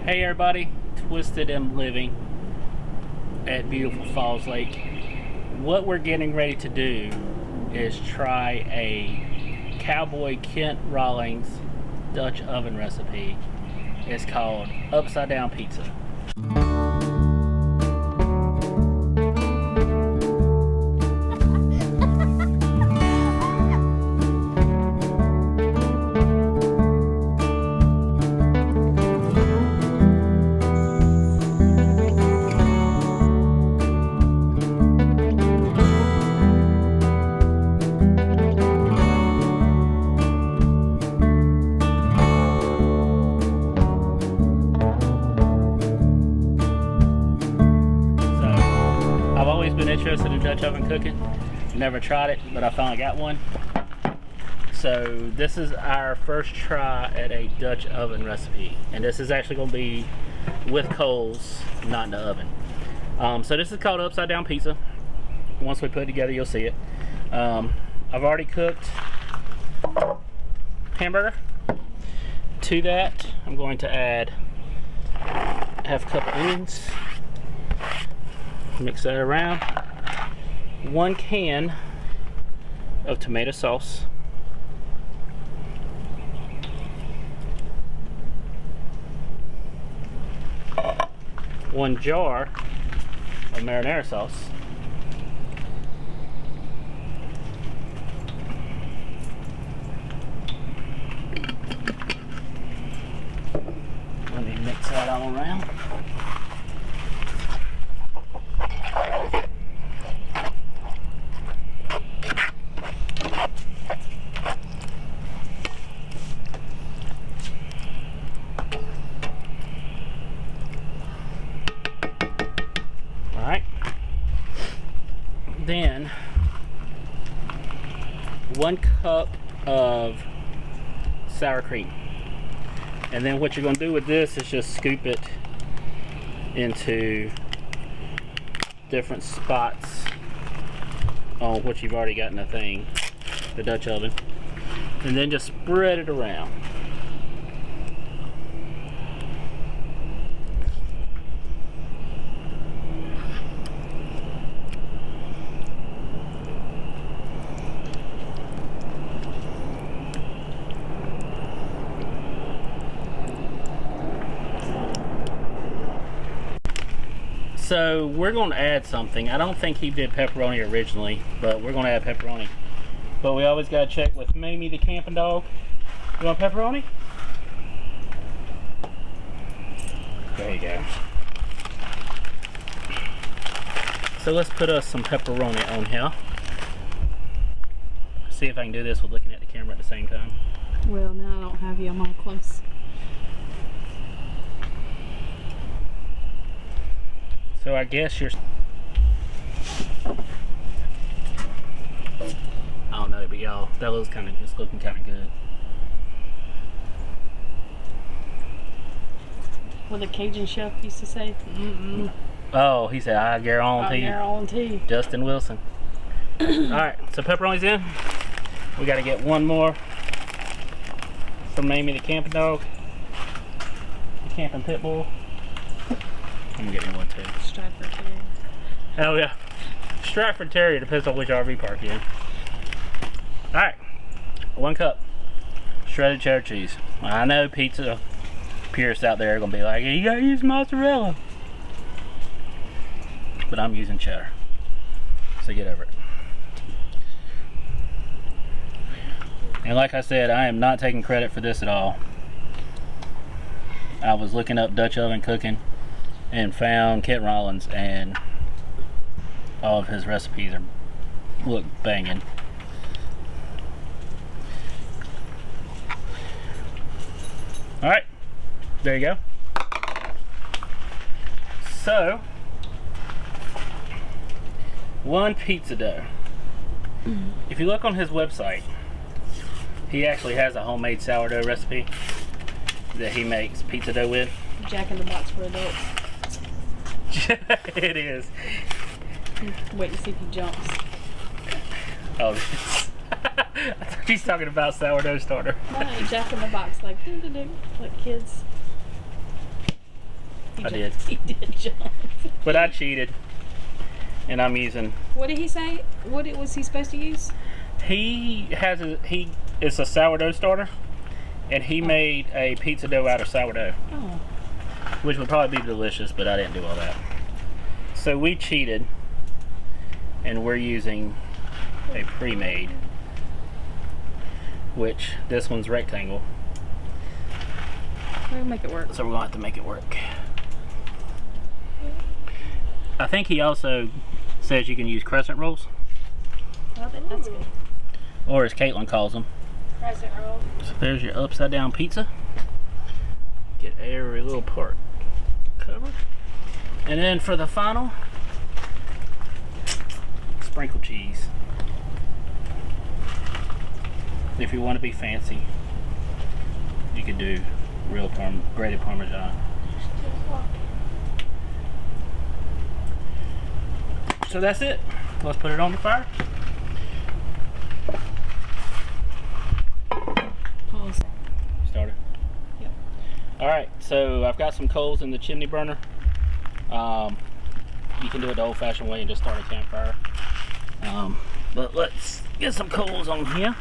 Hey everybody, Twisted M Living at beautiful Falls Lake. What we're getting ready to do is try a Cowboy Kent Rollins Dutch oven recipe. It's called upside down pizza. Been interested in Dutch oven cooking. Never tried it, but I finally got one. So this is our first try at a Dutch oven recipe, and this is actually going to be with coals, not in the oven. So this is called upside down pizza. Once we put it together, you'll see it. I've already cooked hamburger. To that, I'm going to add half a cup of onions. Mix that around. 1 can of tomato sauce. 1 jar of marinara sauce. Let me mix that all around. Then 1 cup of sour cream, and then what you're going to do with this is just scoop it into different spots on what you've already got in the Dutch oven, and then just spread it around. So we're going to add something. I don't think he did pepperoni originally, but we're going to add pepperoni. But we always got to check with Mamie the camping dog. You want pepperoni? There you go. So let's put us some pepperoni on here. See if I can do this with looking at the camera at the same time. Well, now I don't have you. I'm all close. So I guess you're... I don't know, but y'all, that looks just looking kind of good. What the Cajun chef used to say. Oh, he said, I guarantee. I guarantee. Justin Wilson. Alright, so pepperoni's in. We got to get 1 more from Mamie the camping dog. The camping pit bull. I'm gonna get me 1 too. Stratford Terrier. Oh yeah. Stratford Terrier, depends on which RV park you're in. Alright. 1 cup. Shredded cheddar cheese. I know pizza purists out there are gonna be like, you gotta use mozzarella. But I'm using cheddar. So get over it. And like I said, I am not taking credit for this at all. I was looking up Dutch oven cooking and found Kent Rollins, and all of his recipes look banging. Alright, there you go. So, 1 pizza dough. If you look on his website, he actually has a homemade sourdough recipe that he makes pizza dough with. Jack in the Box for adults. It is. Wait to see if he jumps. Oh, this. I thought she's talking about sourdough starter. No, Jack in the Box, like doo doo doo, like kids. I did. He did jump. But I cheated. And I'm using... What did he say? What was he supposed to use? It's a sourdough starter. And he made a pizza dough out of sourdough. Oh. Which would probably be delicious, but I didn't do all that. So we cheated. And we're using a pre-made. Which, this one's rectangle. We'll make it work. So we're going to have to make it work. I think he also says you can use crescent rolls. Well, that's good. Or as Caitlin calls them. Crescent roll. So there's your upside down pizza. Get every little part covered. And then for the final, sprinkle cheese. If you want to be fancy, you could do real grated Parmesan. So that's it. Let's put it on the fire. Pause. Started. Yep. Alright, so I've got some coals in the chimney burner. You can do it the old fashioned way and just start a campfire. But let's get some coals on here.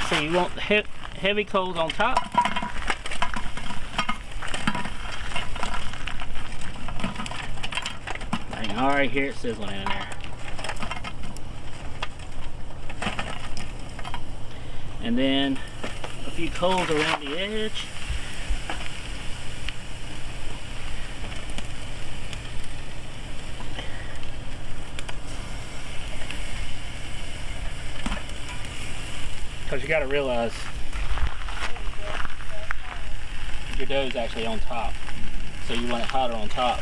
So you want heavy coals on top. I can already hear it sizzling in there. And then a few coals around the edge. Because you got to realize your dough is actually on top, so you want it hotter on top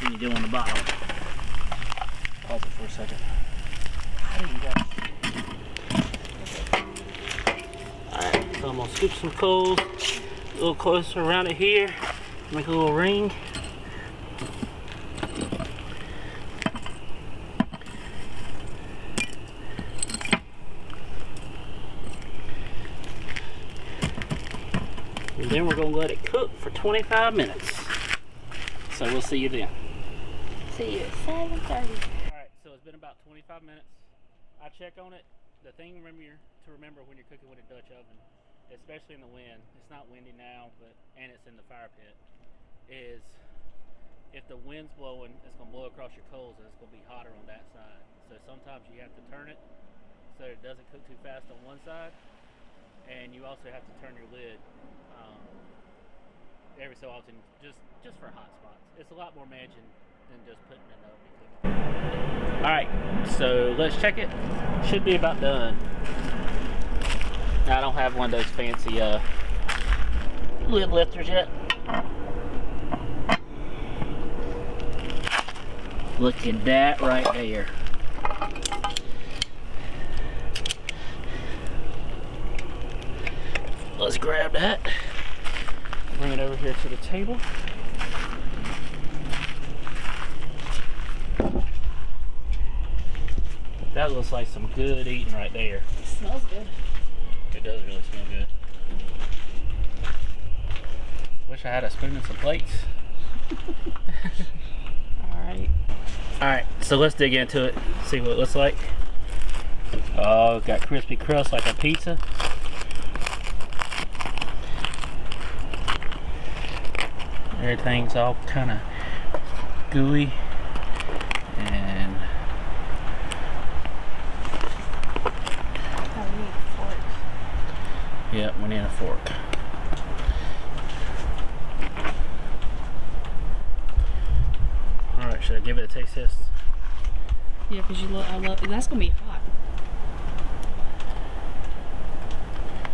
than you do on the bottom. Pause it for a second. Alright, so I'm going to scoop some coals a little closer around it here, make a little ring. And then we're going to let it cook for 25 minutes. So we'll see you then. See you at 7:30. Alright, so it's been about 25 minutes. I check on it. The thing to remember when you're cooking with a Dutch oven, especially in the wind, it's not windy now, and it's in the fire pit, is if the wind's blowing, it's going to blow across your coals and it's going to be hotter on that side. So sometimes you have to turn it so it doesn't cook too fast on one side. And you also have to turn your lid every so often, just for hot spots. It's a lot more managing than just putting it in the oven. Alright, so let's check it. Should be about done. Now I don't have one of those fancy lid lifters yet. Look at that right there. Let's grab that, bring it over here to the table. That looks like some good eating right there. It smells good. It does really smell good. Wish I had a spoon and some plates. Alright, so let's dig into it, see what it looks like. Oh, got crispy crust like a pizza. Everything's all kind of gooey and we need a fork. Yep, we need a fork. Alright, should I give it a taste test? Yeah, because I love that's gonna be hot.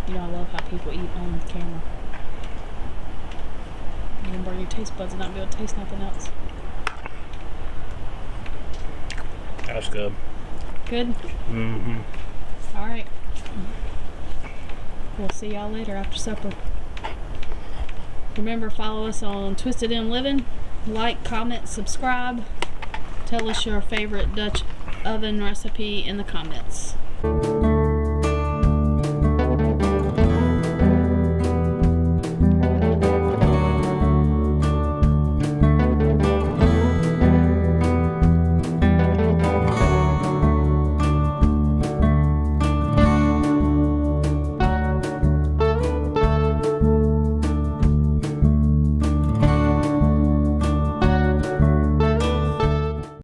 You know I love how people eat on camera. You can burn your taste buds and not be able to taste nothing else. That's good. Good? Mm-hmm. Alright. We'll see y'all later after supper. Remember, follow us on Twisted M Living. Like, comment, subscribe. Tell us your favorite Dutch oven recipe in the comments.